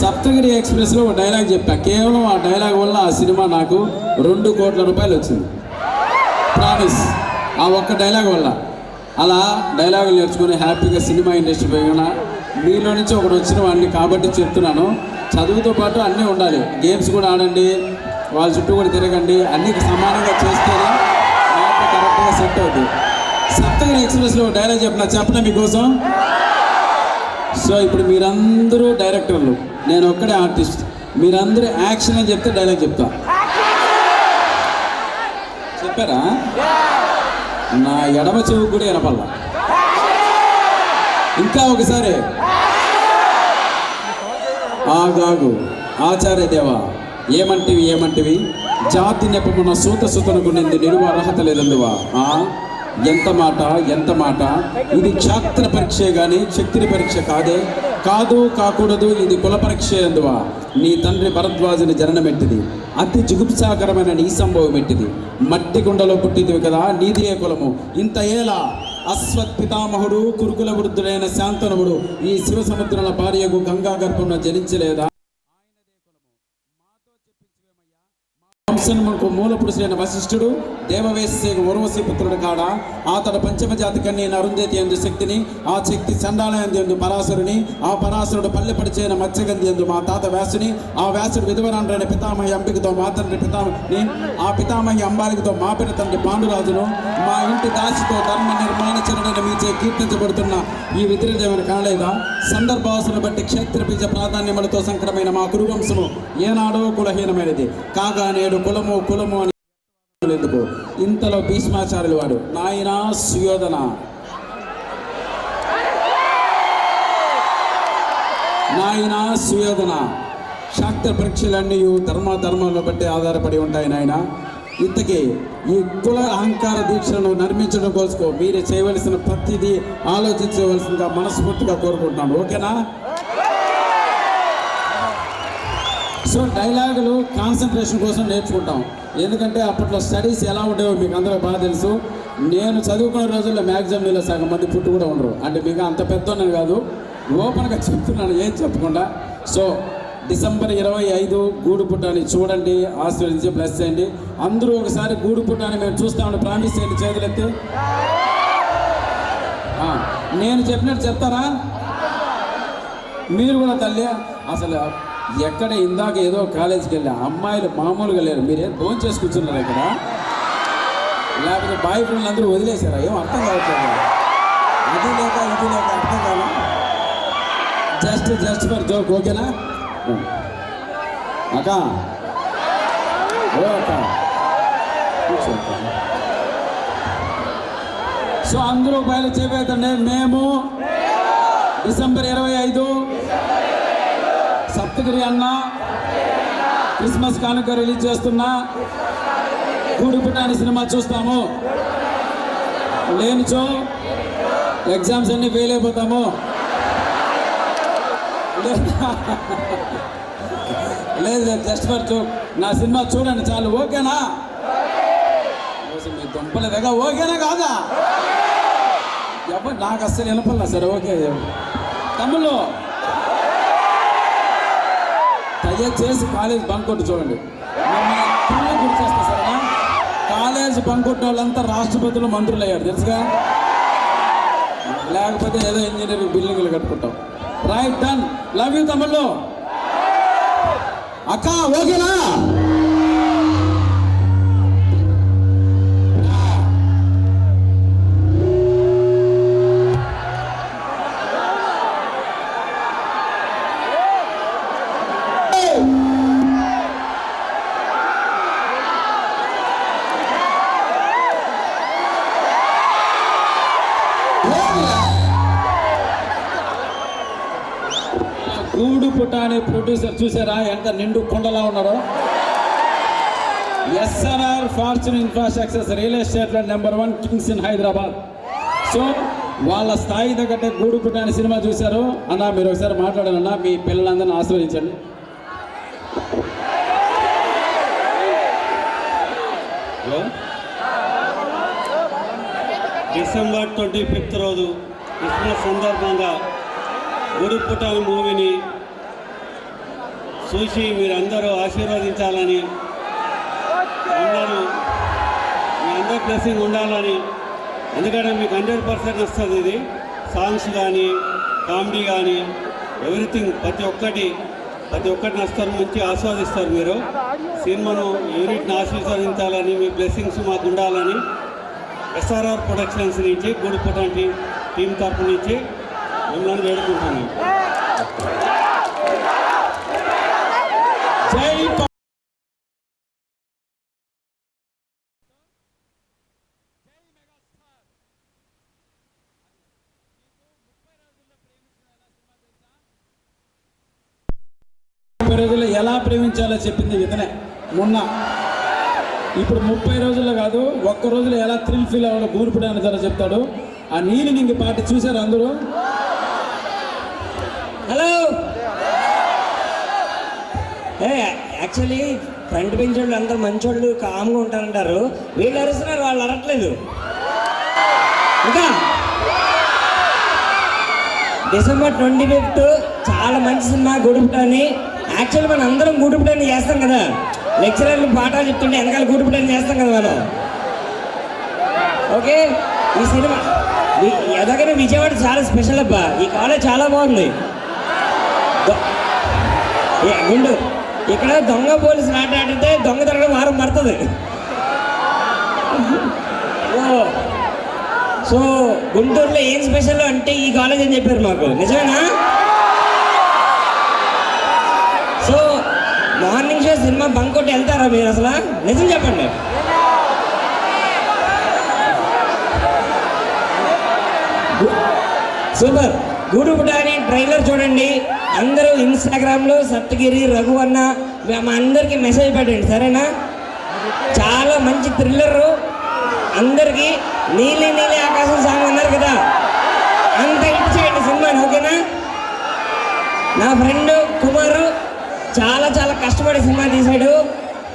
సప్తగిరి ఎక్స్ప్రెస్లో ఒక డైలాగ్ చెప్పా, కేవలం ఆ డైలాగ్ వల్ల ఆ సినిమా నాకు 2 కోట్ల రూపాయలు వచ్చింది. ప్రామిస్, ఆ ఒక్క డైలాగ్ వల్ల. అలా డైలాగులు నేర్చుకుని హ్యాపీగా సినిమా ఇండస్ట్రీ పోయినా మీలో నుంచి ఒకటి వచ్చిన వాడిని కాబట్టి చెప్తున్నాను. చదువుతో పాటు అన్నీ ఉండాలి. గేమ్స్ కూడా ఆడండి, వాళ్ళ చుట్టూ కూడా తిరగండి, అన్నీ సమానంగా చేస్తేనే మాట కరెక్ట్గా సెట్ అవుతుంది. సప్తగిరి ఎక్స్ప్రెస్లో డైలాగ్ చెప్పనా మీకోసం. సో ఇప్పుడు మీరందరూ డైరెక్టర్లు, నేను ఒక్కడే ఆర్టిస్ట్. మీరందరూ యాక్షన్ అని చెప్తే డైలాగ్ చెప్తా. చెప్పారా? నా ఎడమ చెవు కూడా వినపల్లా. ఇంకా ఒకసారి. ఆగాగు ఆచార్య దేవా, ఏమంటివి జాతి నెపమున సూతసుతనకు నింది నిలువ అర్హత లేదందువా. ఎంత మాట. ఇది క్షాత్ర పరీక్షే గాని శక్తిని పరీక్ష కాకూడదు. ఇది కుల పరీక్ష ఎందువా. నీ తండ్రి భరద్వాజుని జననమెట్టిది, అతి జుగుప్సాకరమైన నీ సంభవం ఎట్టిది. మట్టి గుండలో పుట్టిదివి కదా, నీదియే కులము. ఇంత ఏలా అశ్వత్ పితామహుడు కురుకుల వృద్ధుడైన శాంతనుడు ఈ శివ సముద్రాల భార్యకు గంగా గర్భంలో జనించలేదా. వంశమునకు మూల పురుషుడైన వశిష్ఠుడు దేవవేశ ఉర్వశి పుత్రుడు కాడా. అతడు పంచమజాతి కన్యైన అరుంధతి ఎందు శక్తిని, ఆ శక్తి చండాలయందు ఎందు పరాశరుని, ఆ పరాశరుడు పల్లెపడిచైన మత్స్యగంధి ఎందు మా తాత వ్యాసుని, ఆ వ్యాసుడు విధవరాండ్రైన పితామహి అంబికతో మా తండ్రి పితామహిని, ఆ పితామహి అంబాలికతో మా పిన తండ్రి పాండురాజును, మా ఇంటి దాసితో ధర్మ నిర్మాణచరుడైన మీచే కీర్తించబడుతున్న ఈ విద్రదేవుని కాలేదా. సందర్భావసను బట్టి క్షేత్రబీజ ప్రాధాన్యములతో సంకరమైన మా కురువంశము ఏనాడో కులహీనమైనది కాగా నేడు కులము అని ఎందుకు. ఇంతలో భీష్మాచార్యులు వాడు, నాయనా సుయోధన, శాస్త్ర పరీక్షలన్నీ ధర్మాలను బట్టి ఆధారపడి ఉంటాయి నాయన. ఇంతకీ ఈ కుల అహంకార దీక్షలను నిర్మించడం కోసం మీరే చేయవలసిన ప్రతిదీ ఆలోచించవలసిందిగా మనస్ఫూర్తిగా కోరుకుంటున్నాను. ఓకేనా? సో డైలాగులు కాన్సన్ట్రేషన్ కోసం నేర్చుకుంటాం. ఎందుకంటే అప్పట్లో స్టడీస్ ఎలా ఉండేవో మీకు అందరూ బాగా తెలుసు. నేను చదువుకునే రోజుల్లో మ్యాక్సిమం మీలో సగం మంది పుట్టు కూడా ఉండరు. అంటే మీకు అంత పెద్దోన్నని కాదు, ఓపెన్గా చెప్తున్నాను, ఏం చెప్పకుండా. సో డిసెంబర్ 25 గూడుపుటాన్ని చూడండి, ఆశీర్వదించి బ్లెస్ చేయండి. అందరూ ఒకసారి గూడుపుటాన్ని మేము చూస్తామని ప్రామిస్ చేయండి. చేతులెత్తి నేను చెప్పినట్టు చెప్తారా? మీరు కూడా తల్లి. అసలు ఎక్కడ ఇందాక ఏదో కాలేజీకి వెళ్ళా, అమ్మాయిలు మామూలుగా లేరు. మీరేం ఫోన్ చేసి కూర్చున్నారు ఇక్కడ, లేకపోతే బాయ్ ఫ్రెండ్లు అందరూ వదిలేశారా? ఏం అర్థం కావట్లేదు. అది లేక ఇది లేక అర్థం కాదు. Just for joke. ఓకేనా అక్క? ఓ అక్క. సో అందరూ బయలు చెప్పేదండి. మేము డిసెంబర్ 25 సప్తగిరి అన్న క్రిస్మస్ కానుక రిలీజ్ చేస్తున్నా గూడుపుటాని సినిమా చూస్తాము. లేనిచో ఎగ్జామ్స్ అన్ని ఫెయిల్ అయిపోతాము. లేదు జస్ట్ ఫర్ జోక్. నా సినిమా చూడండి చాలు. ఓకేనా? మీ దుంపలేదగా. ఓకేనా కాదా? ఎవరు నాకు అస్సలు వినపల్లా. సరే ఓకే తమ్ముళ్ళు, దయచేసి కాలేజ్ బంక్ కొట్టి చూడండి. మిమ్మల్ని గుర్తు చేస్తా సరేనా? కాలేజ్ బంక్ కొట్టిన వాళ్ళంతా రాష్ట్రపతులు మంత్రులు అయ్యారు తెలుసుగా. లేకపోతే ఏదో ఇంజనీరింగ్ బిల్డింగ్లు కట్టుకుంటాం. Right, done. లవ్ యూ తమ్ముళ్ళు. అక్క ఓకేనా? గూడుపుటాని ప్రొడ్యూసర్ చూసారా ఎంత నిండు కొండలా ఉన్నారో. ఎస్ఆర్ఆర్ ఫార్చ్యూన్ ఇన్ఫ్రాస్ట్రక్చర్స్ రియల్ ఎస్టేట్లో #1 కింగ్స్ ఇన్ హైదరాబాద్. సో వాళ్ళ స్థాయి తగ్గట్టే గూడుపుటాని సినిమా చూశారు అన్న. మీరు ఒకసారి మాట్లాడాలన్నా మీ పిల్లలందరినీ ఆశీర్వదించండి. హలో, డిసెంబర్ 25 రోజు క్రిస్మస్ సందర్భంగా గూడుపుటాని మూవీని చూసి మీరందరూ ఆశీర్వదించాలని, అందరూ మీ అందరి బ్లెస్సింగ్ ఉండాలని. ఎందుకంటే మీకు 100% వస్తుంది. ఇది సాంగ్స్ కానీ, కామెడీ కానీ, ఎవ్రీథింగ్ ప్రతి ఒక్కటి నస్తారు, మంచి ఆస్వాదిస్తారు. మీరు సినిమాను యూనిట్ని ఆశీర్వదించాలని, మీ బ్లెస్సింగ్స్ మాకు ఉండాలని SRR ప్రొడక్షన్స్ నుంచి, గూడుపుటాని టీం తరపు నుంచి మిమ్మల్ని వేడుకుంటున్నాను. జై రోజుల్లో ఎలా ప్రేమించాలో చెప్పింది ఇతనే మొన్న. ఇప్పుడు 30 రోజుల్లో కాదు, ఒక్క రోజులో ఎలా థ్రిల్ ఫీల్ అవ్వడం గూర్పుడు అని తన చెప్తాడు. ఆ నీలి నింగి పాట చూశారు అందరూ? హలో. యాక్చువల్లీ ఫ్రంట్ బెంచ్ వాళ్ళు అందరూ మంచోళ్ళు, కామ్గా ఉంటారంటారు. వీళ్ళు అరుస్తున్నారు, వాళ్ళు అరట్లేదు. ఇంకా డిసెంబర్ 25th చాలా మంచి సినిమా గూడుపుటాని. యాక్చువల్లీ మనం అందరం గూడుపుటాని చేస్తాం కదా, లెక్చరర్లు పాఠాలు చెప్తుంటే వెనకాల గూడుపుటాని చేస్తాం కదా మనం. ఓకే, ఈ సినిమా ఎలాగైనా విజయవాడ చాలా స్పెషల్ అబ్బా. ఈ కాలేజ్ చాలా బాగుంది. గుండు ఇక్కడ దొంగ పోలీసులు ఆట ఆడితే దొంగ తరగడం వారం పడుతుంది. సో గుంటూరులో ఏం స్పెషల్ అంటే ఈ కాలేజ్ అని చెప్పారు మాకు. నిజమేనా? So morning show cinema bunk కొట్టి వెళ్తారా మీరు? అసలు నిజం చెప్పండి. సూపర్. గూడుపుటాని ట్రైలర్ చూడండి అందరూ. ఇన్స్టాగ్రామ్లో సప్తగిరి రఘు అన్న మా అందరికీ మెసేజ్ పెట్టండి, సరేనా? చాలా మంచి థ్రిల్లరు. అందరికీ నీలి నీలి ఆకాశం సాంగ్ అన్నారు కదా, అంత హిట్ చేయండి సినిమాని, ఓకేనా? నా ఫ్రెండ్ కుమారు చాలా చాలా కష్టపడి సినిమా తీశాడు.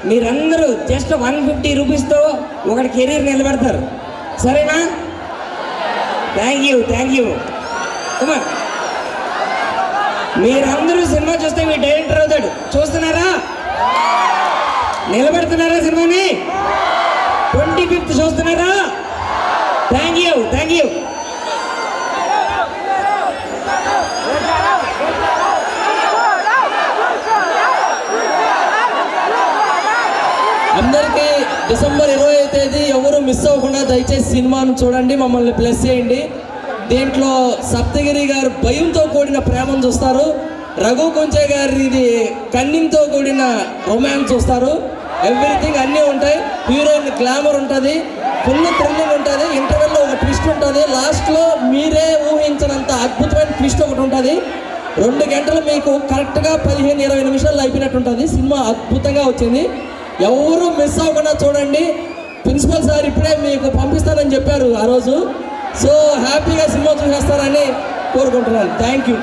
మీరందరూ జస్ట్ 150 రూపీస్తో ఒకటి కెరీర్ నిలబెడతారు, సరేనా? Thank you. కుమార్, మీరందరూ సినిమా చూస్తే మీ డైరెక్టర్ అవుతాడు. చూస్తున్నారా? నిలబెడుతున్నారా సినిమాని? 25th చూస్తున్నారా? Thank you. అందరికీ డిసెంబర్ 20వ తేదీ ఎవరు మిస్ అవ్వకుండా దయచేసి సినిమాను చూడండి, మమ్మల్ని ప్లస్ చేయండి. దీంట్లో సప్తగిరి గారు భయంతో కూడిన ప్రేమను చూస్తారు, రఘు కొంచె గారిది కన్నింగ్తో కూడిన రొమాన్స్ చూస్తారు. ఎవ్రీథింగ్ అన్నీ ఉంటాయి. హీరోయిన్ గ్లామర్ ఉంటుంది, ఫుల్ థ్రిల్లింగ్ ఉంటుంది. ఇంటర్వెల్లో ఒక ట్విస్ట్ ఉంటుంది, లాస్ట్లో మీరే ఊహించినంత అద్భుతమైన ట్విస్ట్ ఒకటి ఉంటుంది. 2 గంటలు మీకు కరెక్ట్గా 15-20 నిమిషాలు అయిపోయినట్టు ఉంటుంది. సినిమా అద్భుతంగా వచ్చింది, ఎవరు మిస్ అవ్వకుండా చూడండి. ప్రిన్సిపల్ సార్ ఇప్పుడే మీకు పంపిస్తానని చెప్పారు ఆ రోజు. సో హ్యాపీగా సినిమా చూసేస్తారని కోరుకుంటున్నాను. Thank you.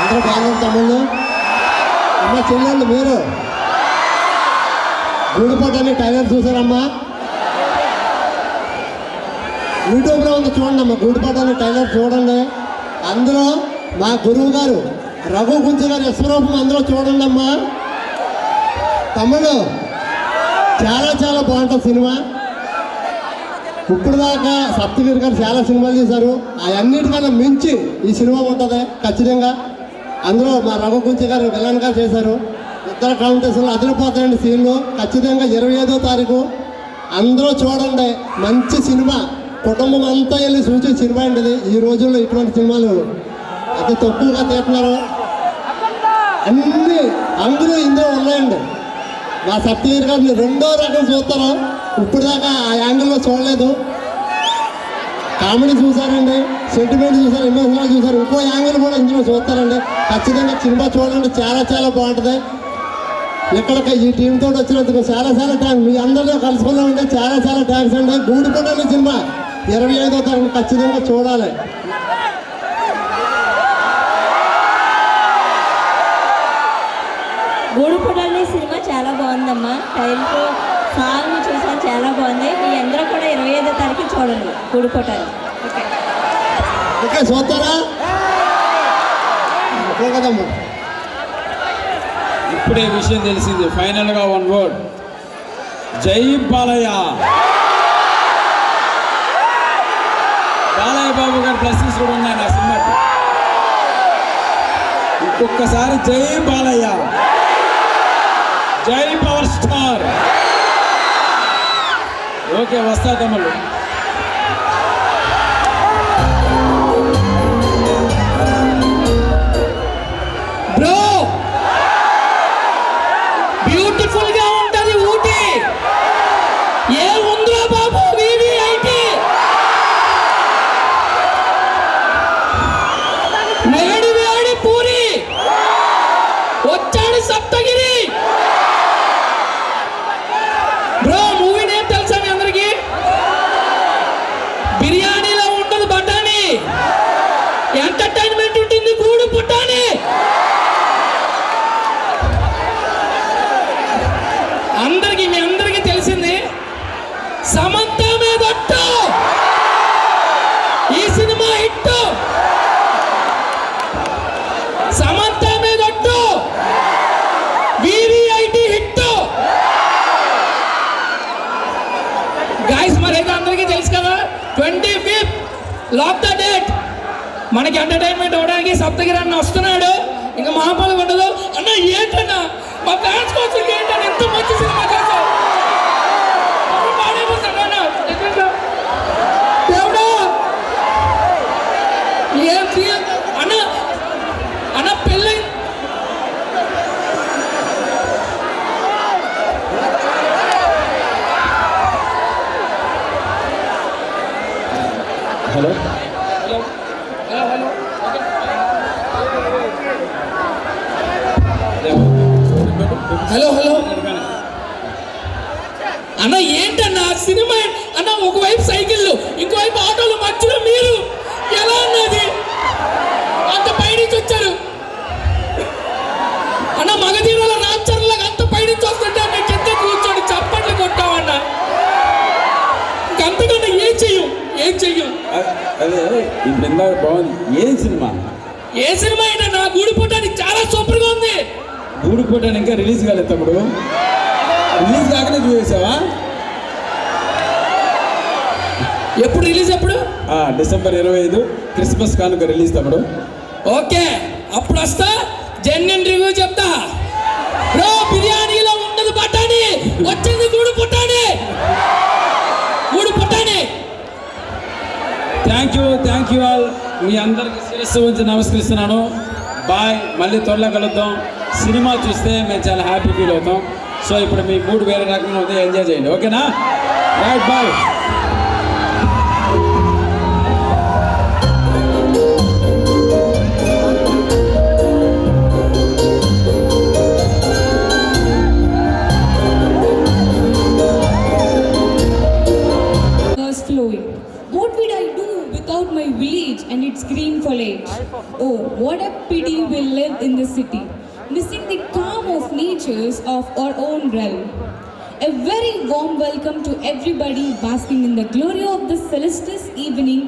అందరూ బాగున్నారు తమ్ముళ్ళు, అమ్మ, చెల్లెళ్ళు. మీరు గూడుపుటాని టైలర్ చూసారమ్మా? యూట్యూబ్లో ఉంది, చూడండి అమ్మా. గూడుపుటాని టైలర్ చూడండి. అందులో మా గురువు గారు రఘు కొంచె గారు విశ్వరూపం అందులో చూడండి అమ్మా. తమ్ముడు చాలా చాలా బాగుంటుంది సినిమా. ఇప్పుడు దాకా సప్తగిరి గారు చాలా సినిమాలు చేశారు, అవన్నిటికన్నా మించి ఈ సినిమా ఉంటుంది ఖచ్చితంగా. అందులో మా రఘు కొంచె గారు విలన్ గారు చేశారు. ఇద్దరు కాంపిటీషన్లు అదిరిపోతాయండి సీన్లు. ఖచ్చితంగా 25వ తారీఖు అందరూ చూడండి. మంచి సినిమా, కుటుంబం అంతా వెళ్ళి చూసే సినిమా అండి ఇది. ఈ రోజుల్లో ఇటువంటి సినిమాలు అతి తక్కువగా తీస్తున్నారు. అన్నీ అందరూ ఇందులో ఉన్నాయండి. మా సప్తగిరి గారిని 2వ రకం చూస్తారు, ఇప్పుడు దాకా ఆ యాంగిల్లో చూడలేదు. కామెడీ చూసారండి, సెంటిమెంట్ చూసారు, ఎమోషనల్ చూసారు, ఇంకో యాంగిల్ కూడా ఇందులో చూస్తారండి. ఖచ్చితంగా సినిమా చూడండి, చాలా చాలా బాగుంటుంది. ఇక్కడికి ఈ టీంతో వచ్చినందుకు చాలా చాలా థ్యాంక్స్. మీ అందరిలో కలుసుకున్నామంటే చాలా చాలా థ్యాంక్స్ అండి. గూడుపుటాని సినిమా 25వ తారీఖు ఖచ్చితంగా చూడాలి. గూడుపుటాని సినిమా చాలా బాగుందమ్మా. టైంతో సాంగ్ చూసాను, చాలా బాగుంది. మీ అందరూ కూడా 25వ తారీఖు చూడండి గూడుపుటాని. ఓకే. ఓకే చూస్తారా? ఓకే కదమ్మా. ఇప్పుడే విషయం తెలిసింది. ఫైనల్గా వన్ వర్డ్, జై బాలయ్య. బాలయ్య బాబు గారు బ్లెస్సింగ్స్ కూడా ఉన్నాయి నా సినిమాకి. ఇంకొకసారి జై బాలయ్య, జై పవర్ స్టార్. ఓకే, వస్తా తమ్ముళ్ళు. బ్రో బ్యూటిఫుల్ గా ఉంటది ఊటీ. ఏ ఉందిరా బాబు VVIP. వేడి వేడి పూరి వచ్చాడు సప్తగిరి. బ్రో మూవీ నేమ్ తెలుసా మీ అందరికి? బిర్యానీలో ఉండదు బఠానీ, ఎంటర్టైన్మెంట్ ఉంటుంది గూడు పుట్టాని. మీ అందరికీ తెలిసింది సమంత మీద ఒట్టు. ఈ సినిమా హిట్. సమంత మీద ఒట్టు, VVIP హిట్. గైస్ మరైతే అందరికీ తెలుసు కదా, 25th లాక్ ద డేట్. మనకి ఎంటర్టైన్మెంట్ అవ్వడానికి సప్తగిరి అన్న వస్తున్నాడు. ఇంకా మహాపాలు ఉండదు అన్న. ఏంటన్నా మా ఫ్యాన్స్ కోసం ఏంటన్నా ఎంత మంచి సినిమా చేశావు. దేవుడా ఏం అన్న అన్న పెళ్ళి హలో హలో హలో అన్న. ఏంటన్నా సినిమా అన్న? ఒకవైపు సైకిళ్ళు, ఇంకోవైపు ఆటోలు, మధ్యలో మీరు ఎలా అన్నది? అంత పైనుంచి వచ్చారు అన్న. మగధీరాల రామచరణలాగా అంత పైనుంచి వస్తుంటే అన్న కింద కూర్చొని చప్పట్లు కొట్టామన్న. ఇంకంతకన్నా ఏం చెయ్యం, ఏం చెయ్యం. అదే ఇప్పుడు ఇందాక బాగుంది. ఏం సినిమా? ఏ సినిమా ఏంటన్నా? గూడిపుటానికి చాలా సూపర్ గా ఉంది. గూడిపుటానికి ఇంకా రిలీజ్ కాలేదు తమ్ముడు. రిలీజ్ కాకనే చూసేసావా? ఎప్పుడు రిలీజ్? ఎప్పుడు? డిసెంబర్ 25 క్రిస్మస్ కానుక రిలీజ్ తమ్ముడు. ఓకే, అప్పుడు వస్తా, జెన్యున్ రివ్యూ చెప్తా. బ్రో బిర్యానీలో ఉండదు బఠానీ, వచ్చింది గూడు పుట్టాని. గూడు పుట్టాని. Thank you all. మీ అందరికి శిరస్సు ఉంచి నమస్కరిస్తున్నాను. బాయ్. మళ్ళీ త్వరలో కలుద్దాం. సినిమా చూస్తే మేము చాలా హ్యాపీ ఫీల్ అవుతాం. సో ఇప్పుడు మీ మూడు వేరే రకంగా ఉంది, ఎంజాయ్ చేయండి. ఓకేనా? Right, bye. Flowing. What would I do without my village and its green foliage? Oh, what a pity we live in the city, missing the calm of natures of our own realm. A very warm welcome to everybody basking in the glory of the celestial evening,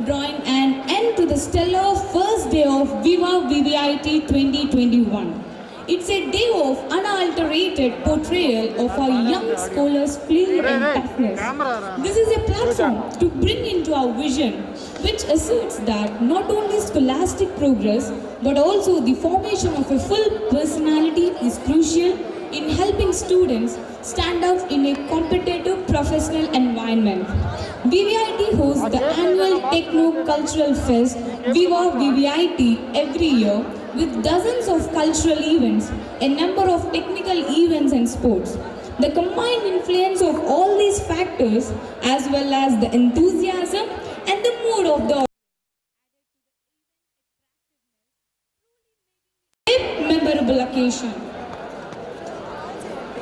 drawing an end to the stellar first day of Viva VVIT 2021. It's a day of unadulterated portrayal of our young scholars' flair and toughness. This is a platform to bring into our vision, which asserts that not only scholastic progress, but also the formation of a full personality is crucial in helping students stand out in a competitive professional environment. VVIT hosts the annual Techno-Cultural Fest, Viva VVIT, every year, with dozens of cultural events, a number of technical events and sports. The combined influence of all these factors, as well as the enthusiasm and the mood of the memorable occasion.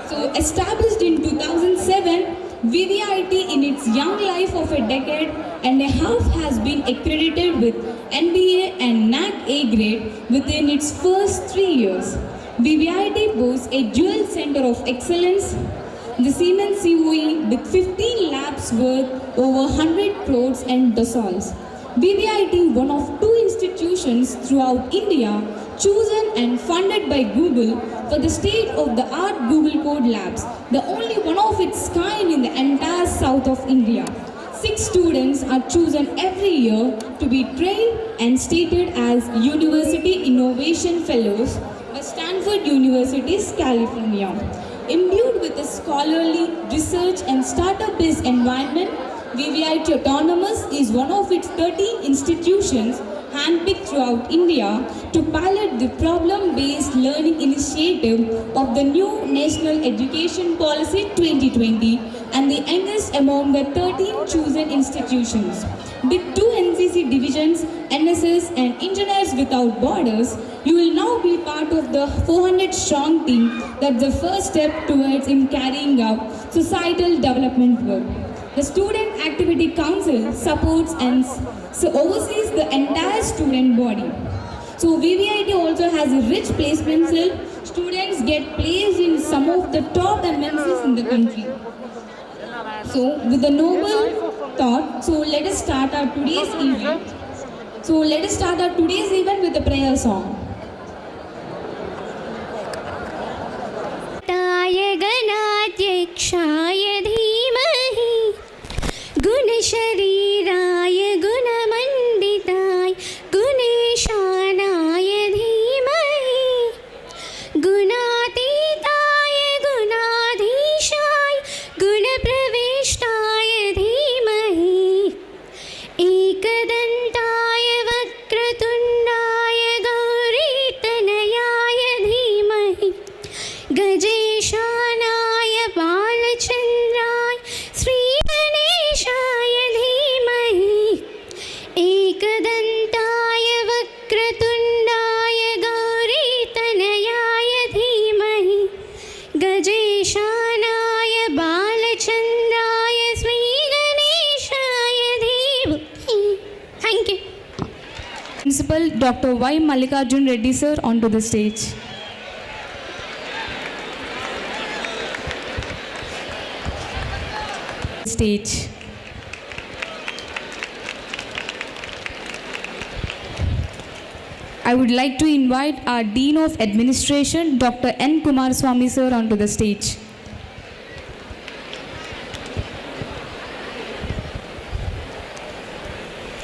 So, established in 2007, VVIT in its young life of a decade and a half has been accredited with NBA and NAC A grade within its first 3 years. VVIT boasts a dual center of excellence, the Siemens COE with 15 labs worth over 100 crores and dossals. VVIT, one of 2 institutions throughout India, chosen and funded by Google for the state-of-the-art Google Code Labs, the only one of its kind in the entire south of India. 6 students are chosen every year to be trained and stated as University Innovation Fellows by Stanford University, California. Imbued with a scholarly, research and startup-based environment, VVIT Autonomous is one of its 30 institutions handpicked throughout India to pilot the problem-based learning initiative of the new National Education Policy 2020 and the youngest among the 13 chosen institutions. With 2 NCC divisions, NSS and Engineers Without Borders, you will now be part of the 400-strong team that's the first step towards in carrying out societal development work. The Student Activity Council supports and oversees the entire student body. So VVIT also has a rich placement cell. Students get placed in some of the top MNCs in the country. So with the noble thought, let us start our today's event. With a prayer song. गणाध्यक्षाय धीमहि गुणशरीराय गुणमण्डिताय गुणेशानाय धीमहि गुणातीताय गुणाधीशाय गुणप्रविष्टाय धीमहि एकदन्ताय वक्रतुण्डाय गौरीतनयाय धीमहि गजेशानाय बालचन्द्राय श्रीगणेशाय धीमहि एकदन्ताय वक्रतुण्डाय गौरीतनयाय धीमहि गजेशानाय बालचन्द्राय श्रीगणेशाय धीमहि. Thank you. Principal Dr. Y. Mallikarjun Reddy sir onto the stage. I would like to invite our Dean of Administration, Dr. N. Kumaraswamy sir onto the stage.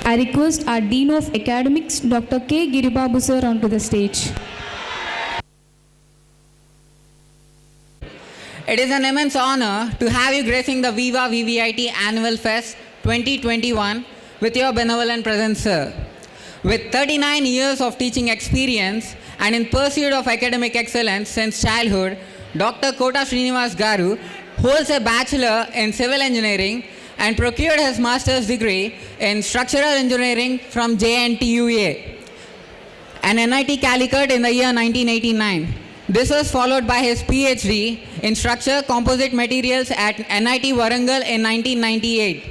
I request our Dean of Academics, Dr. K. Giribabu sir onto the stage. It is an immense honor to have you gracing the Viva VVIT Annual Fest 2021 with your benevolent presence, sir. With 39 years of teaching experience and in pursuit of academic excellence since childhood, Dr. Kota Srinivas Garu holds a Bachelor in Civil Engineering and procured his Master's degree in Structural Engineering from JNTUA and NIT Calicut in the year 1989. This was followed by his PhD in Structure Composite Materials at NIT Warangal in 1998.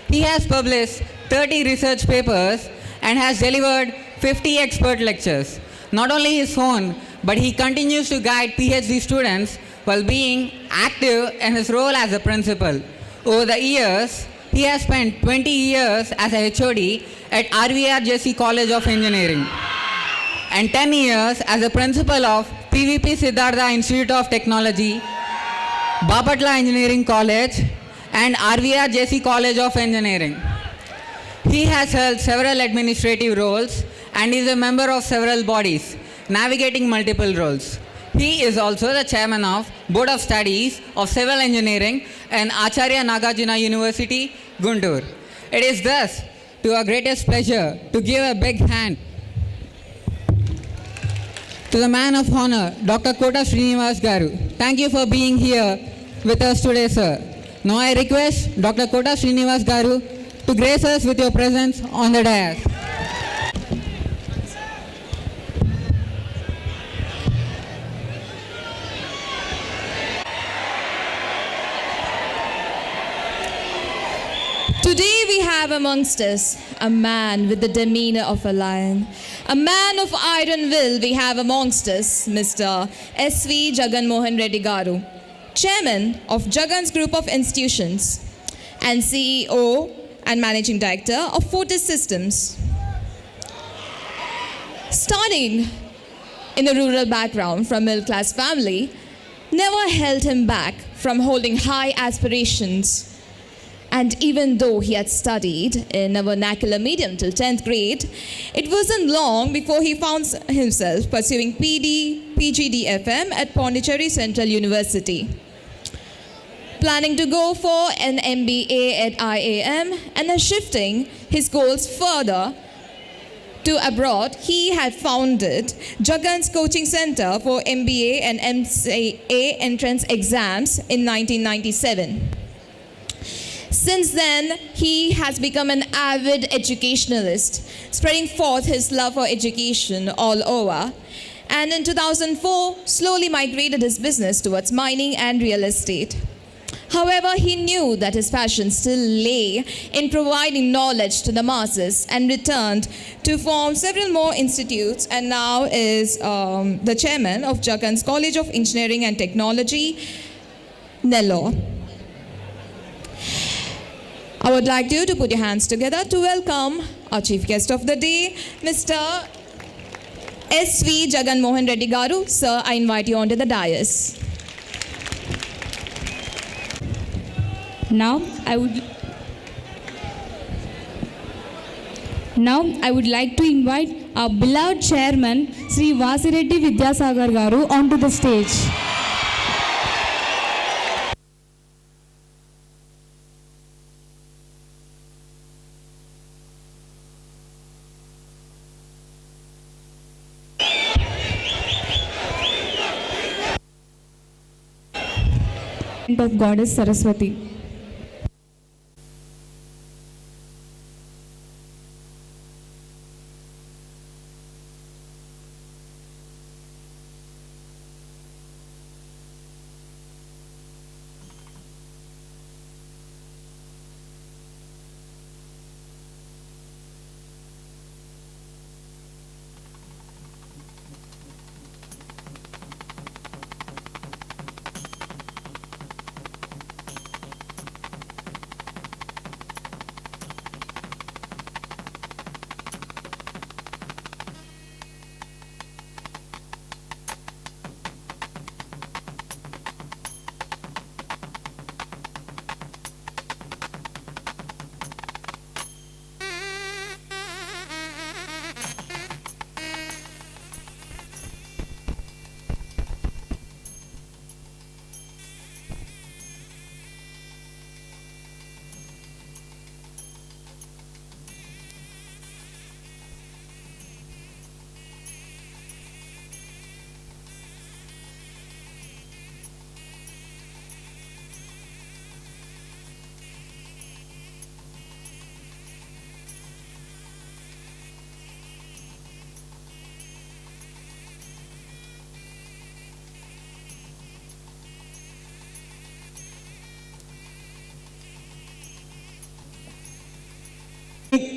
He has published 30 research papers and has delivered 50 expert lectures. Not only his own, but he continues to guide PhD students while being active in his role as a principal. Over the years, he has spent 20 years as a HOD at RVRJC College of Engineering and 10 years as a principal of PVP Siddhartha Institute of Technology, Bapatla Engineering College and RVRJC College of Engineering. He has held several administrative roles and is a member of several bodies, navigating multiple roles. He is also the chairman of Board of Studies of Civil Engineering and Acharya Nagarjuna University, Guntur. It is thus to our greatest pleasure to give a big hand to the man of honor, Dr. Kota Srinivas Garu. Thank you for being here with us today, sir. Now I request Dr. Kota Srinivas Garu to grace us with your presence on the dais. Today we have amongst us a man with the demeanor of a lion. A man of iron will we have amongst us Mr. S.V. Jagan Mohan Reddy Garu, Chairman of Jagan's Group of Institutions and CEO and Managing Director of Fortis Systems. Starting in a rural background from a middle-class family never held him back from holding high aspirations. And even though he had studied in a vernacular medium till 10th grade, it wasn't long before he found himself pursuing PGDFM at Pondicherry Central University. Planning to go for an MBA at IAM and then shifting his goals further to abroad, he had founded Jagan's Coaching Center for MBA and MCA entrance exams in 1997. Since then, he has become an avid educationalist, spreading forth his love for education all over. And in 2004, slowly migrated his business towards mining and real estate. However, he knew that his passion still lay in providing knowledge to the masses and returned to form several more institutes and now is the chairman of Jagan's College of Engineering and Technology, Nellore. I would like you to put your hands together to welcome our chief guest of the day, Mr. S.V. Jagan Mohan Reddy Garu. Sir, I invite you onto the dais. Now I would like to invite our beloved chairman, Sri Vasireddy Vidyasagar Garu, onto the stage. Of Goddess Saraswati.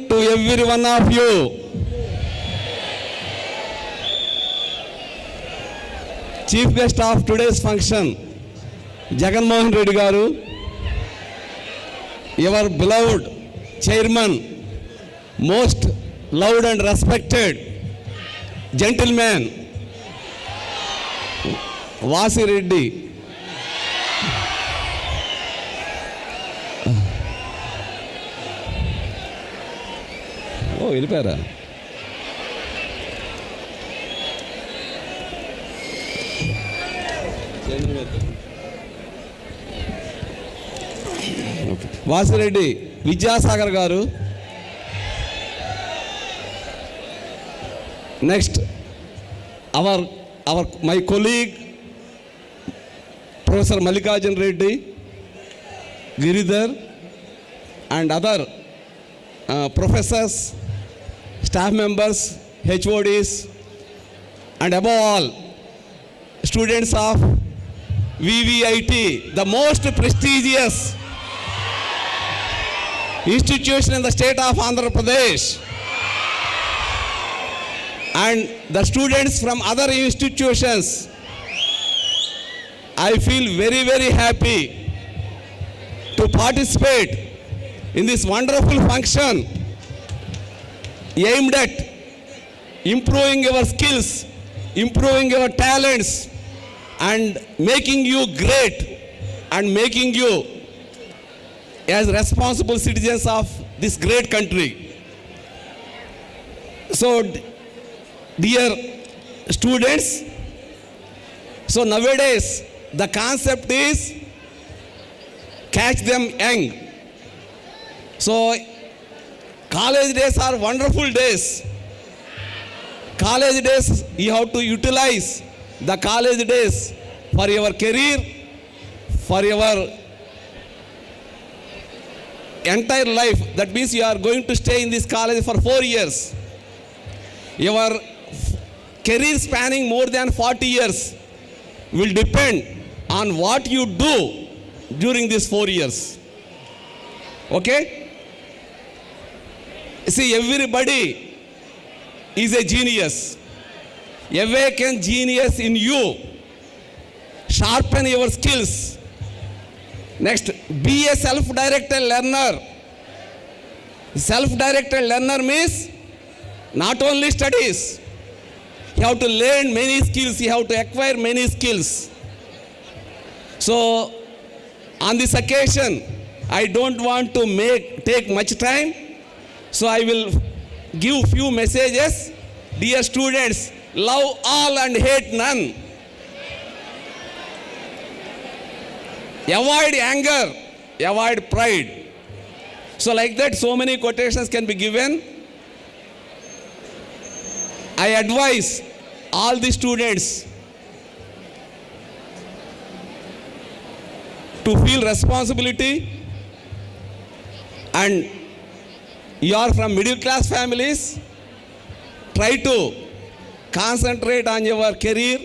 To every one of you, chief guest of today's function, Jagan Mohan Reddy Garu, your beloved chairman, most loved and respected gentleman, Vasireddy. Oh, వెళ్ళిపోయారా? వాసిరెడ్డి విద్యాసాగర్ గారు. Next my colleague Professor Mallikarjun Reddy, Giridhar and other professors, staff members, HODs, and above all, students of VVIT, the most prestigious institution in the state of Andhra Pradesh, and the students from other institutions. I feel very, very happy to participate in this wonderful function aimed at improving your skills, improving your talents, and making you great and making you as responsible citizens of this great country. So, dear students, so nowadays the concept is catch them young. So, college days are wonderful days. College days, you have to utilize the college days for your career, for your entire life. That means you are going to stay in this college for 4 years. Your career spanning more than 40 years will depend on what you do during these 4 years. Okay? See, everybody is a genius. Awaken genius in you. Sharpen your skills. Next, be a self-directed learner. Self-directed learner means not only studies. You have to learn many skills. You have to acquire many skills. So, on this occasion, I don't want to take much time. So, I will give few messages. Dear students, love all and hate none. Avoid anger, avoid pride. So like that, so many quotations can be given. I advise all the students to feel responsibility, and you are from middle class families, try to concentrate on your career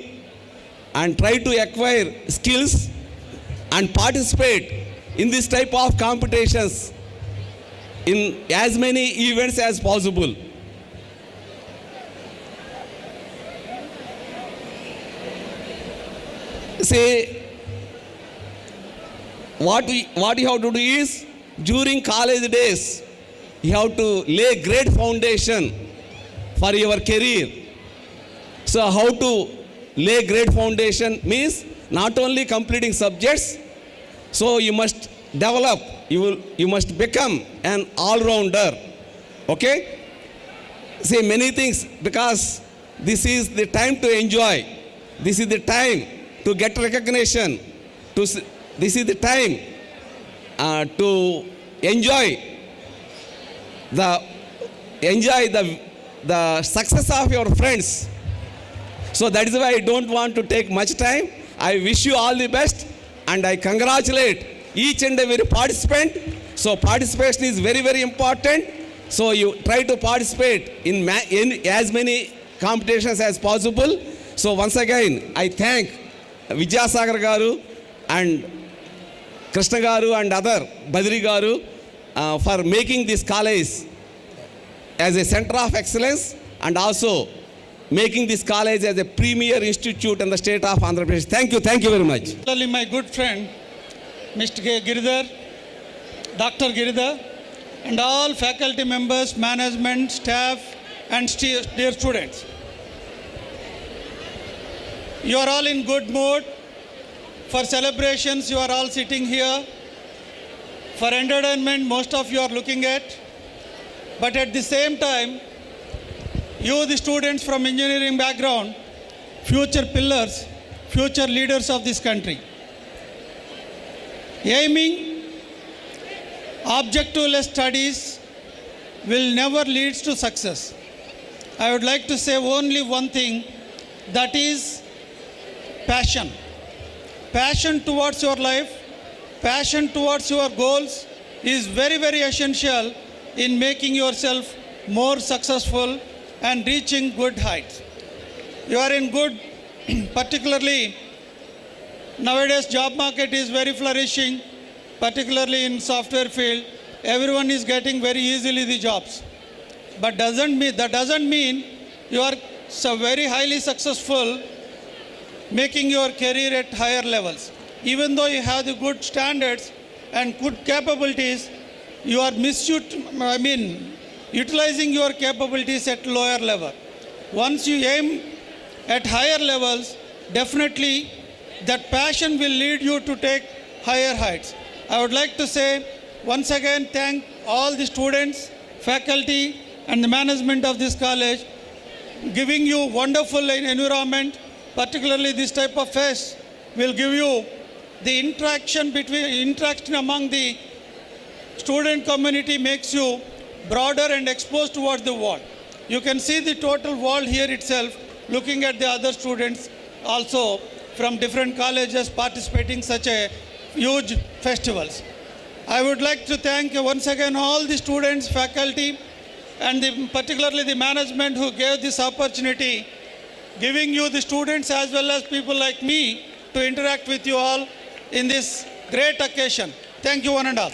and try to acquire skills and participate in this type of competitions in as many events as possible. Say, what you have to do is, during college days, you have to lay great foundation for your career. So how to lay great foundation means not only completing subjects, so you must develop, you must become an all-rounder. Okay? Say many things, because this is the time to enjoy. This is the time to get recognition. This is the time to enjoy the success of your friends. So that is why I don't want to take much time. I wish you all the best, and I congratulate each and every participant. So participation is very, very important. So you try to participate in as many competitions as possible. So once again, I thank Vidyasagar Garu and Krishna Garu and other Badri Garu for making this college as a center of excellence, and also making this college as a premier institute in the state of Andhra Pradesh. Thank you very much. My good friend, Mr. Giridhar, Dr. Giridhar, and all faculty members, management, staff, and dear students. You are all in good mood. For celebrations, you are all sitting here. For entertainment, most of you are looking at. But at the same time, you, the students from engineering background, future pillars, future leaders of this country. Aiming objectiveless studies will never lead to success. I would like to say only one thing, that is passion. Passion towards your life, passion towards your goals is very, very essential in making yourself more successful and reaching good heights. You are in good, particularly nowadays job market is very flourishing, particularly in software field. Everyone is getting very easily the jobs. But that doesn't mean you are so very highly successful making your career at higher levels. Even though you have the good standards and good capabilities, you are utilizing your capabilities at lower level. Once you aim at higher levels, definitely that passion will lead you to take higher heights. I would like to say once again thank all the students, faculty and the management of this college, giving you wonderful environment. Particularly this type of fest will give you the interaction among the student community, makes you broader and exposed towards the world. You can see the total world here itself, looking at the other students also from different colleges participating such a huge festivals. I would like to thank once again all the students, faculty and particularly the management who gave this opportunity, giving you the students as well as people like me to interact with you all in this great occasion. Thank you one and all.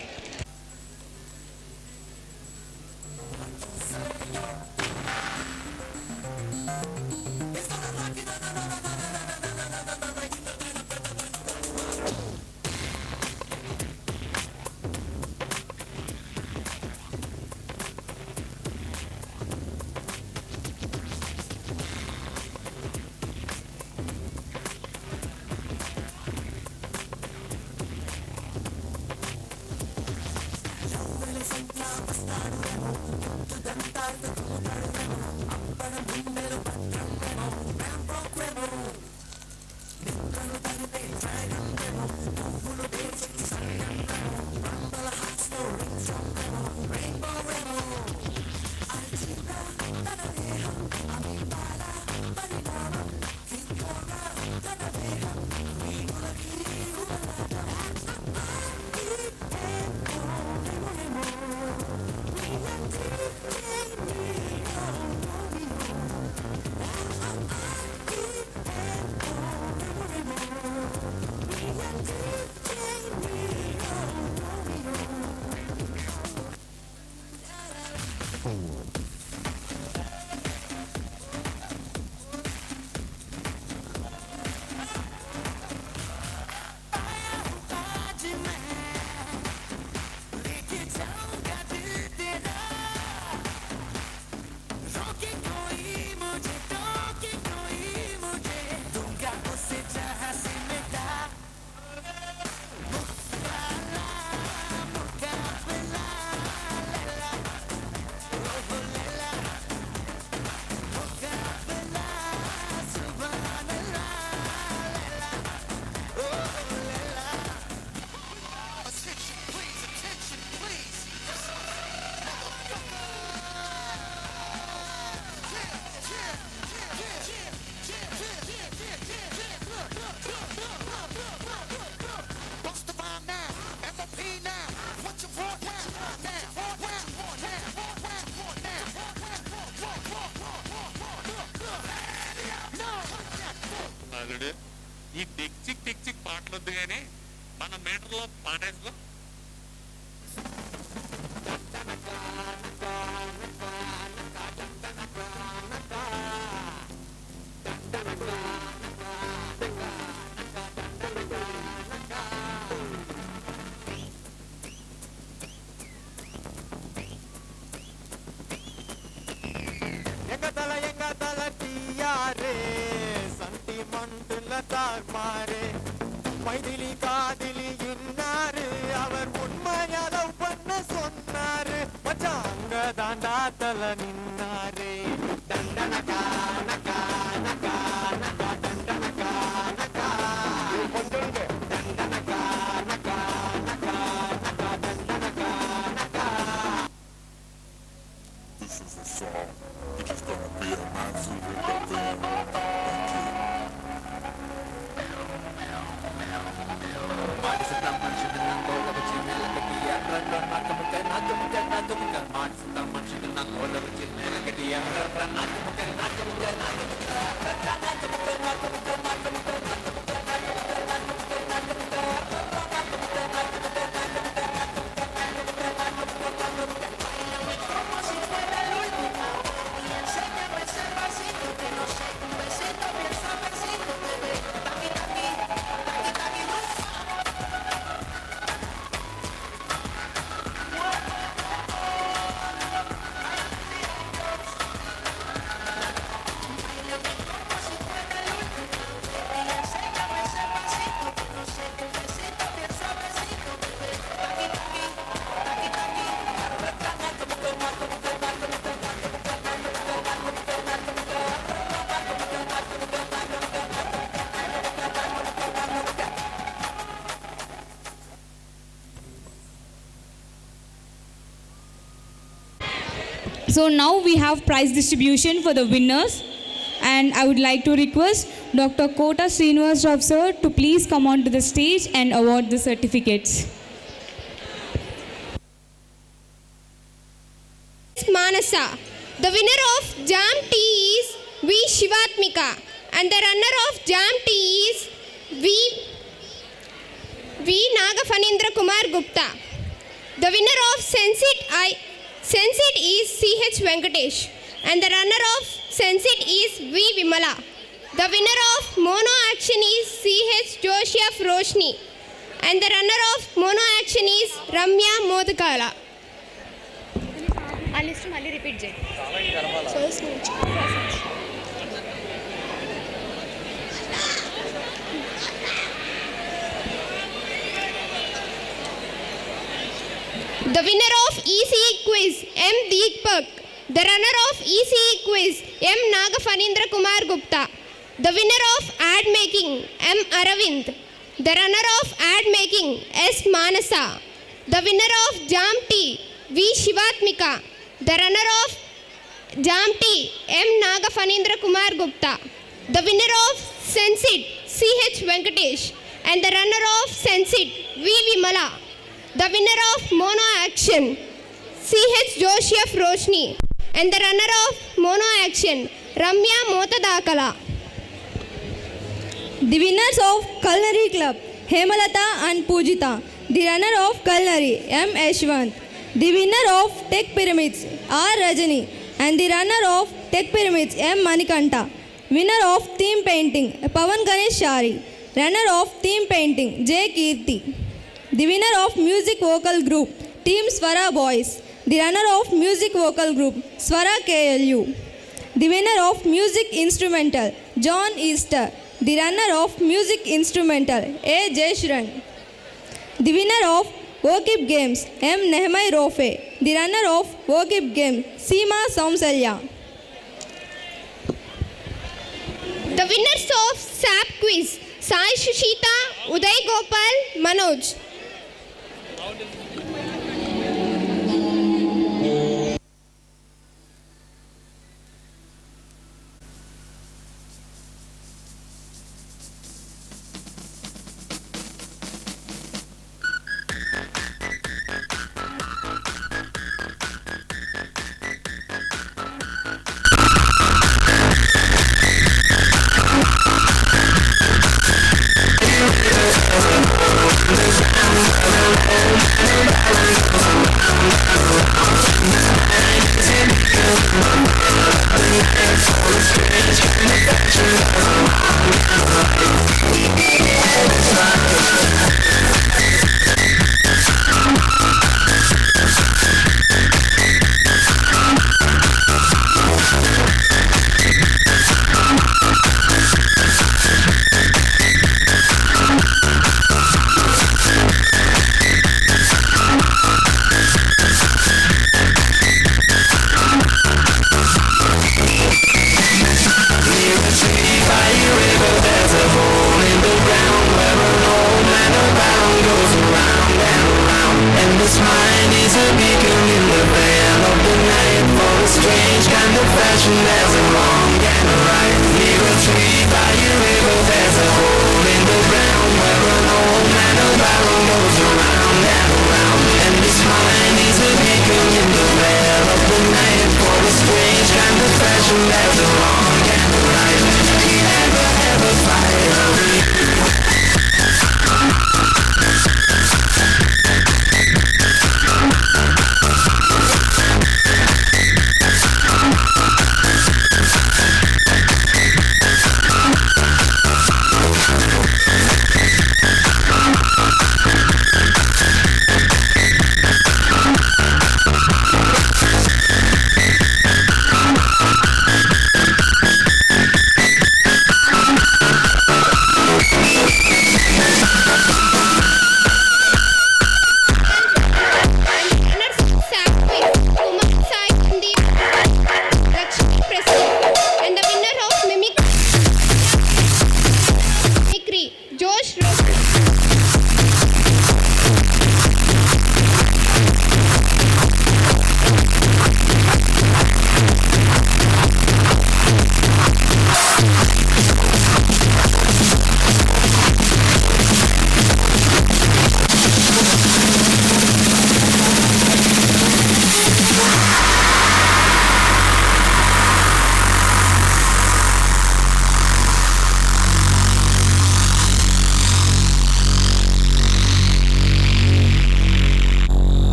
ఈ tick చిక్ పాటలు వద్దు కానీ మన మీటర్లో పాటేసుకో. எங்கதல தீயாரே சண்டிமண்டுல தார்மாரே மைதிலி காதிலி இன்னாரு அவர் உண்மையால பண்ண சொன்னாரு மச்சான் அங்க தாண்டா தல நின்னாரே தண்டனகா நகா நகா நகா தண்டனகா நகா கொண்டுங்க தண்டனகா நகா நகா நகா தண்டனகா நகா. This is a song which is gonna be a massive event. Thank you. So now we have prize distribution for the winners, and I would like to request Dr. Kota Srinivas Rao sir to please come onto the stage and award the certificates. Manasa. The winner of Jam T is V. Shivatmika, and the runner of Jam T is V. Nagafanindra Kumar Gupta. The winner of Sensit is C.H. Venkatesh, and the runner of Sensit is V. Vimala. The winner of Mono Action is C.H. Joseph Roshni, and the runner of Mono Action is Ramya Modakala. ఆ list మళ్ళీ repeat చేయి. The winner of ECE quiz M. Deepak. The runner of ECE quiz M. Nagafanindra Kumar Gupta. The winner of ad making M. Aravind. The runner of ad making S. Manasa. The winner of Jam T V. Shivatmika. The runner of Jam T M. Nagafanindra Kumar Gupta. The winner of Sensit C.H. Venkatesh, and the runner of Sensit V. Vimala. The winner of Mono Action C.H. Joseph Roshni, and the runner of Mono Action Ramya Motadakala. The winners of Culinary Club Hemalata and Pujita. The runner of Culinary M. Ashwant. The winner of Tech Pyramids R. Rajani, and the runner of Tech Pyramids M. Manikanta. Winner of Theme Painting Pavan Ganesh Shari. Runner of Theme Painting J. Kirti. The winner of Music Vocal Group Team Swara Boys. The runner of Music Vocal Group Swara KLU. The winner of Music Instrumental John Easter. The runner of Music Instrumental A. Jeshran. The winner of Wokip Games M. Nehmai Rofe. The runner of Wokip Games Seema Saumsalya. The winners of SAP quiz Sai Shushita, Uday Gopal, Manoj.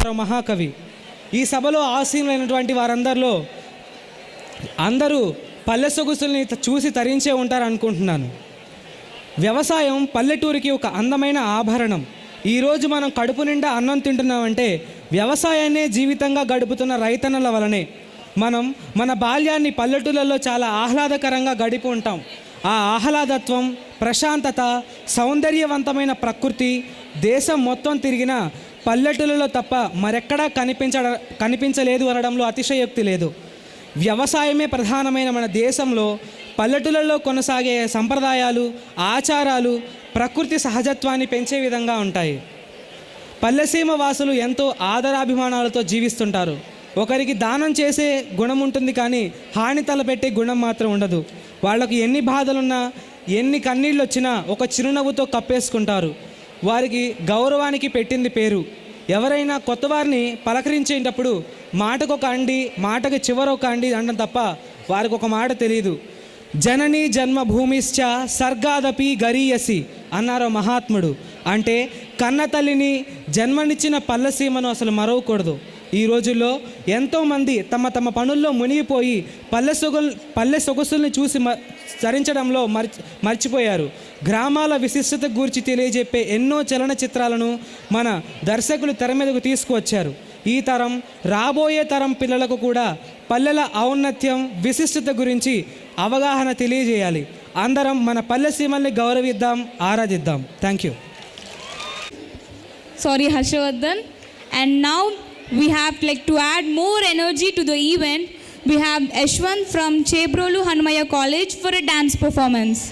మరో మహాకవి. ఈ సభలో ఆసీనులైనటువంటి వారందరిలో అందరూ పల్లె సొగసుల్ని చూసి తరించే ఉంటారు అనుకుంటున్నాను. వ్యవసాయం పల్లెటూరికి ఒక అందమైన ఆభరణం. ఈరోజు మనం కడుపు నిండా అన్నం తింటున్నామంటే వ్యవసాయాన్నే జీవితంగా గడుపుతున్న రైతన్నల వలనే. మనం మన బాల్యాన్ని పల్లెటూళ్ళలో చాలా ఆహ్లాదకరంగా గడిపి ఉంటాం. ఆ ఆహ్లాదత్వం, ప్రశాంతత, సౌందర్యవంతమైన ప్రకృతి దేశం మొత్తం తిరిగిన పల్లెటూళ్ళలో తప్ప మరెక్కడా కనిపించలేదు అనడంలో అతిశయోక్తి లేదు. వ్యవసాయమే ప్రధానమైన మన దేశంలో పల్లెటూళ్ళలో కొనసాగే సంప్రదాయాలు, ఆచారాలు ప్రకృతి సహజత్వాన్ని పెంచే విధంగా ఉంటాయి. పల్లెసీమ వాసులు ఎంతో ఆదరాభిమానాలతో జీవిస్తుంటారు. ఒకరికి దానం చేసే గుణం ఉంటుంది, కానీ హాని తలపెట్టే గుణం మాత్రం ఉండదు. వాళ్ళకు ఎన్ని బాధలున్నా, ఎన్ని కన్నీళ్ళు వచ్చినా ఒక చిరునవ్వుతో కప్పేసుకుంటారు. వారికి గౌరవానికి పెట్టింది పేరు. ఎవరైనా కొత్త వారిని పలకరించేటప్పుడు మాటకు ఒక అండి, మాటకు చివరొక అండి అనడం తప్ప వారికి ఒక మాట తెలియదు. జనని జన్మభూమిశ్చ సర్గాదపి గరీయసి అన్నారో మహాత్ముడు. అంటే కన్న తల్లిని జన్మనిచ్చిన పల్లెసీమను అసలు మరవకూడదు. ఈ రోజుల్లో ఎంతోమంది తమ తమ పనుల్లో మునిగిపోయి పల్లె సొగసుల్ని చూసి చరించడంలో మర్చిపోయారు. గ్రామాల విశిష్టత గురించి తెలియజెప్పే ఎన్నో చలనచిత్రాలను మన దర్శకులు తెర మీదకు తీసుకువచ్చారు. ఈ తరం, రాబోయే తరం పిల్లలకు కూడా పల్లెల ఔన్నత్యం, విశిష్టత గురించి అవగాహన తెలియజేయాలి. అందరం మన పల్లె సీమల్ని గౌరవిద్దాం, ఆరాధిద్దాం. Thank you. Sorry, Harshavardhan. And now we have to add more energy to the event. We have Ashwant from Chebrolu Hanmaya College for a dance performance.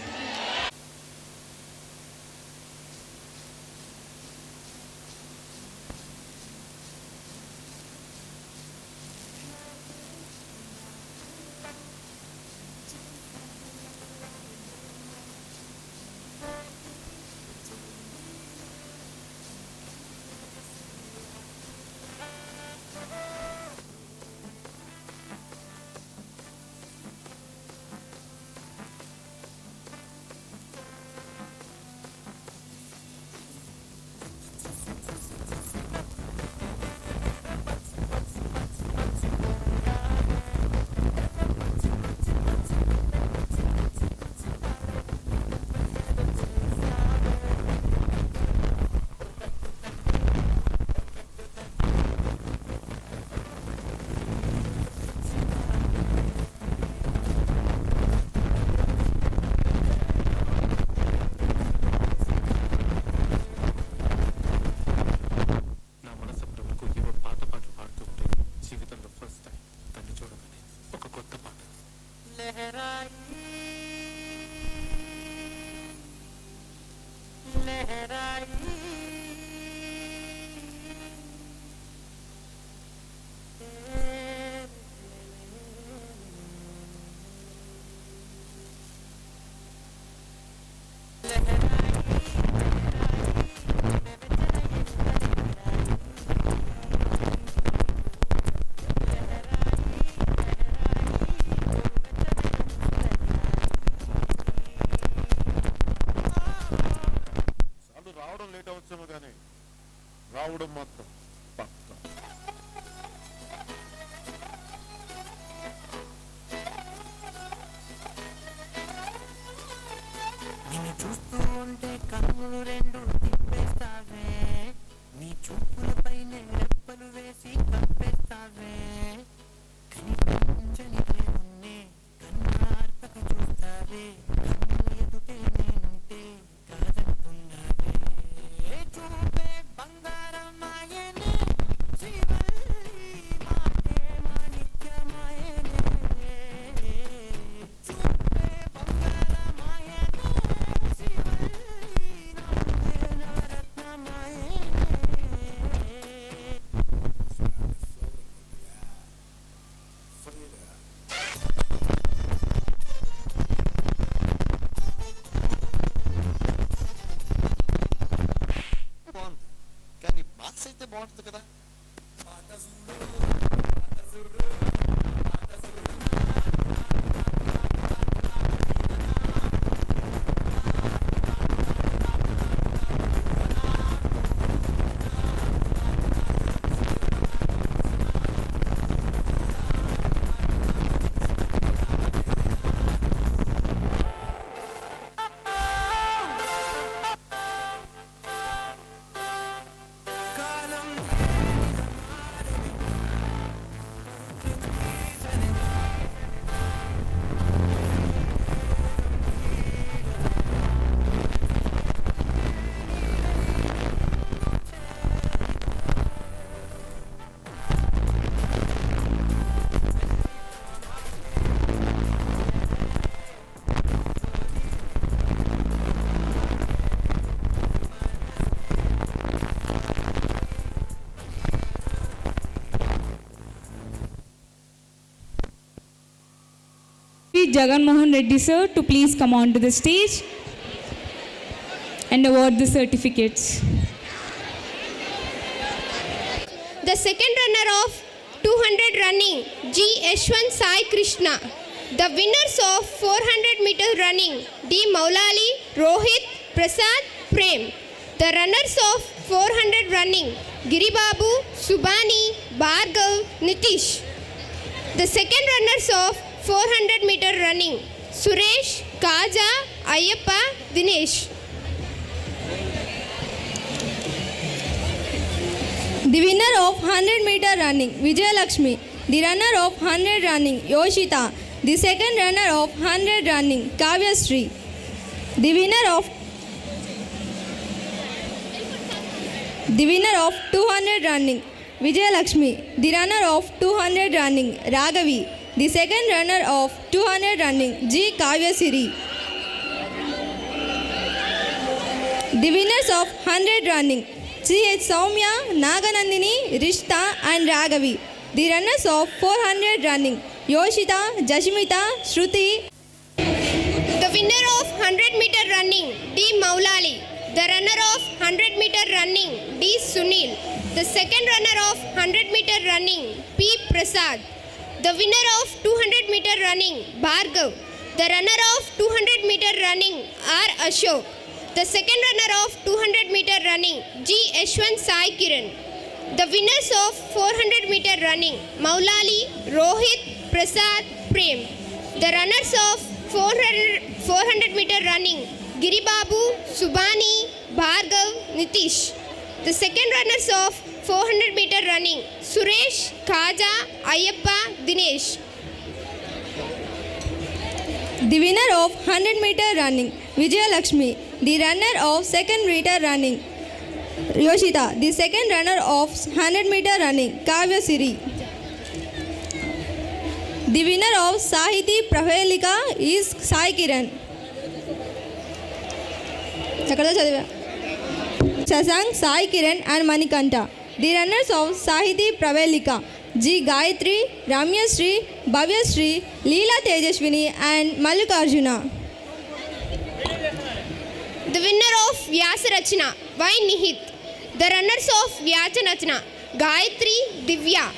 రావడం మాత్రం పక్క. నిన్ను చూస్తూ ఉంటే కన్నులు రెండు తిప్పేస్తావే, నీ చూపులపైనే రెప్పలు వేసి కప్పేస్తావే, కనిపించని దేవుణ్ణే కన్నార్పక చూస్తావే, కన్నుల ఎదుటే నేనుంటే కాదంటున్నావే, చూపే బంగారమాయనే శివల్లి మాటే మాణిక్యమాయనే, చూపే బంగారమాయనే శివల్లి నవ్వే నవరత్నమాయనే. బాగుంది, కానీ బాక్స్ అయితే బాగుంటుంది కదా. Jagan Mohan Reddy sir to please come on to the stage and award the certificates. The second runner of 200 running, G. Yashwant Sai Krishna. The winners of 400 meter running, D. Maulali, Rohit, Prasad, Prem. The runners of 400 running, Giribabu, Subani, Bhargav, Nitish. The second runners of 400 meter running, Suresh, Kaja, Ayyappa, Dinesh. The winner of 100 meter running, Vijay Lakshmi. The runner of 100 running, Yoshita. The second runner of 100 running, Kavya Sri. The winner of 200 running, Vijay Lakshmi. The runner of 200 running, Raghavi. The second runner of 200 running, G. Kavya Siri. The winners of 100 running, C.H. Soumya, Naganandini, Rishta and Raghavi. The runners of 400 running, Yoshita, Jashmita, Shruti. The winner of 100 meter running, D. Maulali. The runner of 100 meter running, D. Sunil. The second runner of 100 meter running, P. Prasad. The winner of 200 meter running, Bhargav. The runner of 200 meter running, R. Ashok. The second runner of 200 meter running, G. Yashwant Sai Kiran. The winners of 400 meter running, Maulali, Rohit, Prasad, Prem. The runners of 400 meter running, Giribabu, Subani, Bhargav, Nitish. The second runners of 400 meter running, Suresh, Kaja, Ayyappa, Dinesh. The winner of 100 meter running, Vijay Lakshmi. The runner of second meter running, Yoshita. The second runner of 100 meter running, Kavya Siri. The winner of Sahiti Prahelika is Sai Kiran. Shashank, Sai Kiran and Manikanta. The runners of Sahiti Prahelika, G. Gayatri, Ramya Sri, Bhavya Sri, Leela Tejashwini and Mallikarjuna. The winner of Vyasarachana, Y. Nihit. The runners of Vyachanachana, Gayatri, Divya.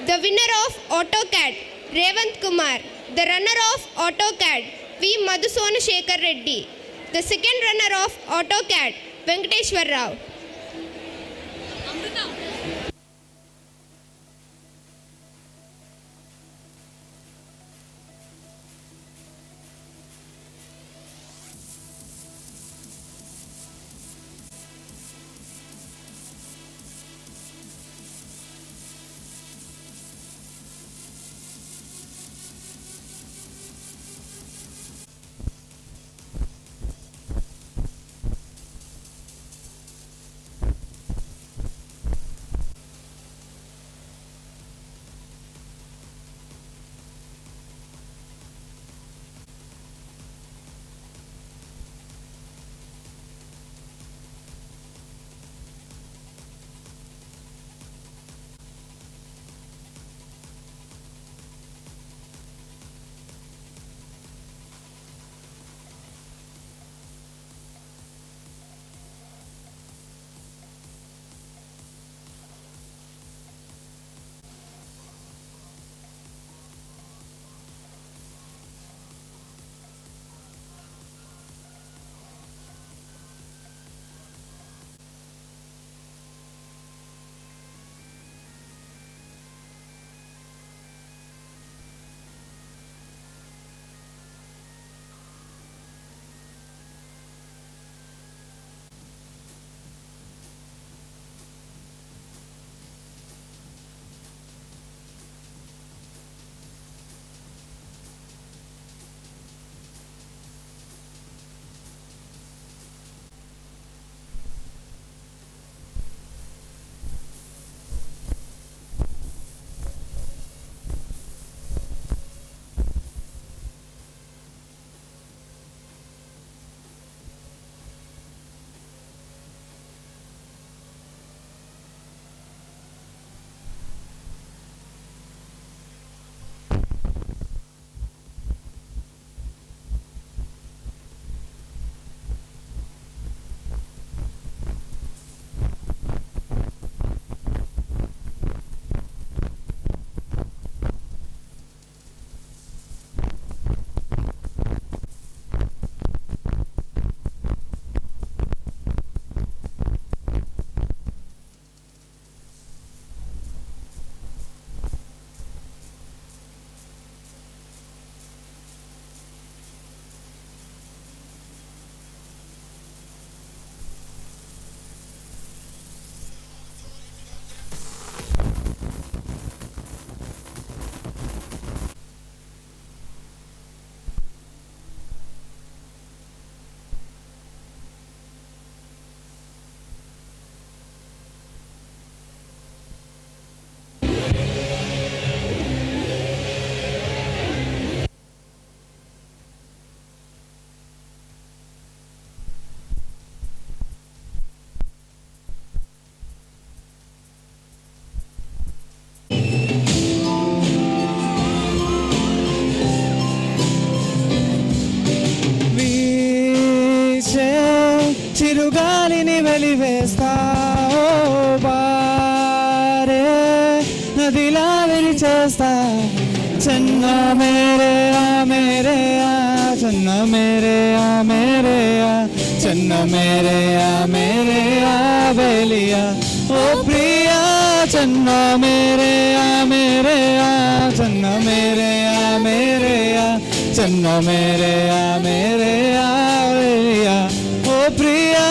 The winner of AutoCAD, Revant Kumar. The runner of AutoCAD, V. Madhusona Shekhar Reddy. The second runner of AutoCAD, Venkateshwar Rao. వెలివేస్తా ఓ బారే నదిలా విరిచేస్తా చన్నా మేరే ఆ మేరే ఆ చన్న మేరే ఆ మేరే ఆ చన్న మేరే ఆ మేరే ఆ బేలియా ఓ ప్రియా చన్నా మేరే ఆ మేరే ఆ చన్న మేరే ఆ మేరే ఆ చన్న మేరే ఆ మేరే ఆ బేలియా ఓ Priya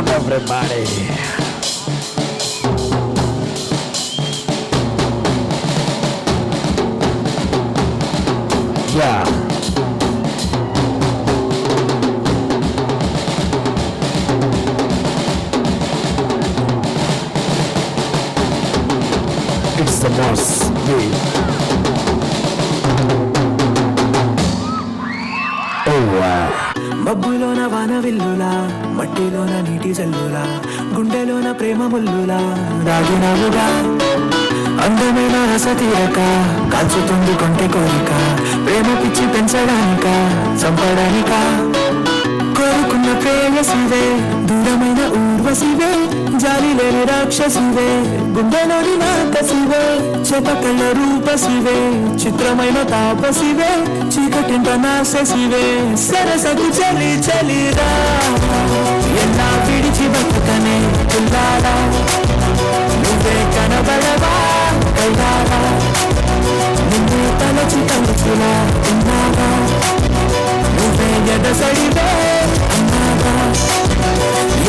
everybody. Yeah. It's the boss. Oh wow. మబ్బులోన వానవిల్లులా మట్టిలోన నీటి జల్లులా గుండెలోన ప్రేమ ముల్లులా రాగినావుగా అందమైన రసతీరక కాల్చుతుంది కొంటె కోరిక ప్రేమ పిచ్చి పెంచడానిక చంపడానిక కోరుకున్న ప్రేయసివే దూరమైన ఊర్వశివే జాలి లేని రాక్షసివే గుండెలోని నాకసివే చేపకళ్ళ రూపసివే చిత్రమైన తాపసివే చీకటింట నాశసివే సరసకు చలి చలిరా ఎలా విడిచి బతుకనే పిల్లారా నువ్వే కనబడవా కైలారా నిన్నే తలచి తలుచులా ఉన్నావా నువ్వే ఎదసడివే అన్నాగా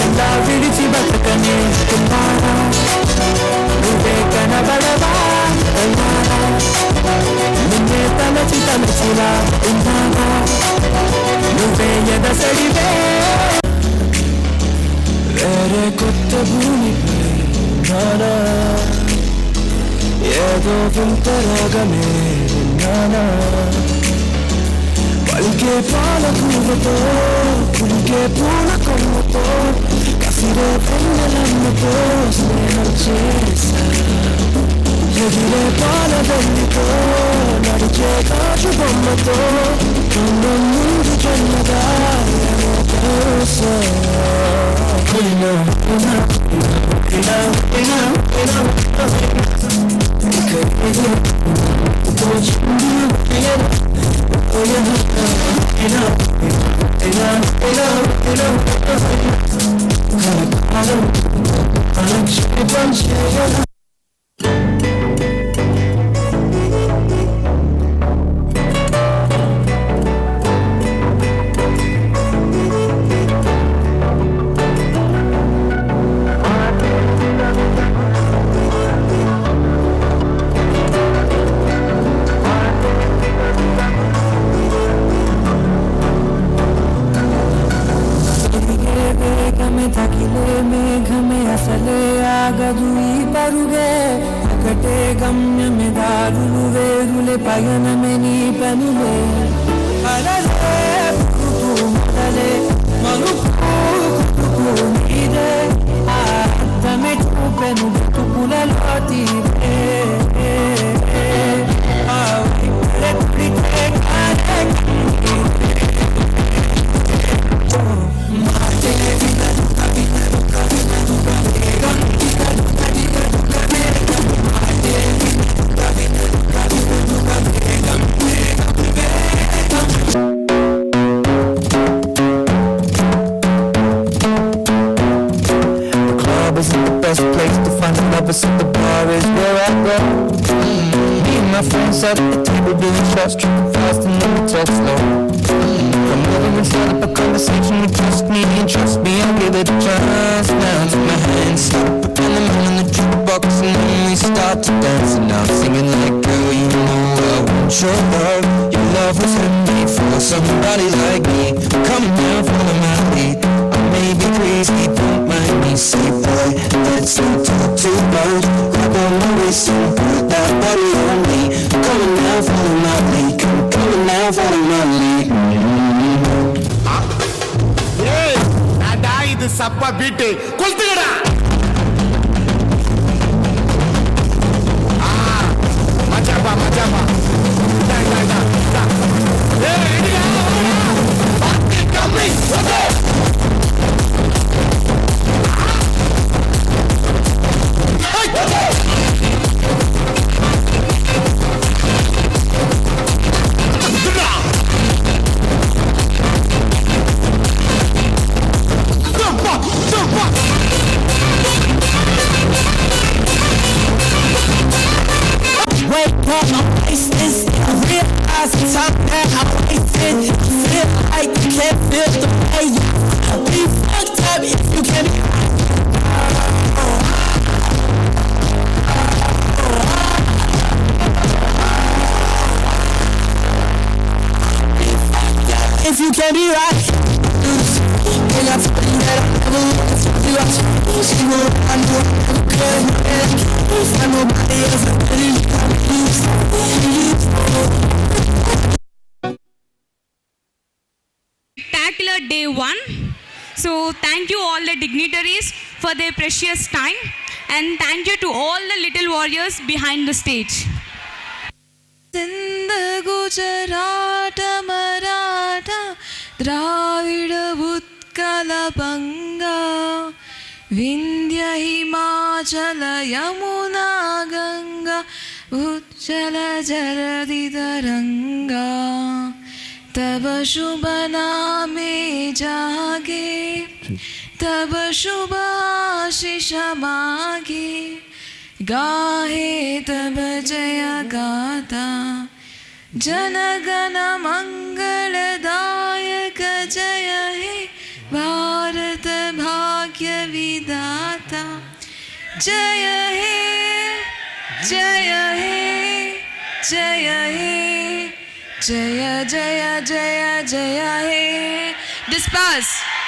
ఎలా విడిచి బతకనే కుమారా నువ్వే కనబడవా అన్నాగా నిన్నే తలచి తలచిలా ఉన్నాగా నువ్వే ఎదసడివే వేరే కొత్త భూమిపై నానా ఏదో వింత రాగమే విన్నానా పలికే పాలకూరతో కులికే పూల కొమ్మతో కసిరే పెన్నెలమ్మతో స్నేహం చేశా ఎగిరే పాల వెల్లితో నడిచే కాచు బొమ్మతో రెండు ముందు జన్మగా ఏమో తెలుసా తగిలే మేఘమే అసలే ఆగదు ఈ పరుగే ఒకటే గమ్యమే దారులు వేరులే పయనమే నీ పనిలే అలలే పురుగు మొదలే మనుపు కుటుకు నీదే ఆ అర్థమే చూపెను బ్రతుకులలో తీరే ఆ వైపరే కుడితే కాదే So the bar is where I go. Me and my friends at the table doing shots, tripping fast and then we talk slow. Come over and start up a conversation with just me and trust me, I'll give it a chance. Now take my hand, stop it on the man on the jukebox and then we start to dance. And I'm singing like, girl, you know I want your love. Your love was handmade for somebody like me. Come now, follow my lead. I may be crazy, don't mind me. Say, boy, let's not talk too much. Grab on my waist and put that body on me. Come on now, follow my lead. Come on now, follow my lead. Nada, இது சப்ப beat கொளுத்துக்கடா. மச்சாப்பா மச்சாப்பா. ஏய் இடியா. பாத்து கம்மி. Okay. Wake up, my face is I realize the time that I wasted. Feel like you can't feel the way you be fucked up if you can't be. If you can't be right, and I tell you that I never want to do it. She will I know I never could. And I can't find nobody else better than you. Spectacular day 1. So thank you all the dignitaries for their precious time, and thank you to all the little warriors behind the stage. Sindh Gujarat Maratha Dravida Utkala Banga Vindhya Himachal Yamuna Ganga उज्जल जलधि तरंगा तब शुभ नामे जागे तब शुभ आशीष मागे गाहे तब जय गाता जनगण मंगलदायक जय हे भारत भाग्य विधाता जय हे जय हे जय हे जय जय जय जय हे. Disperse.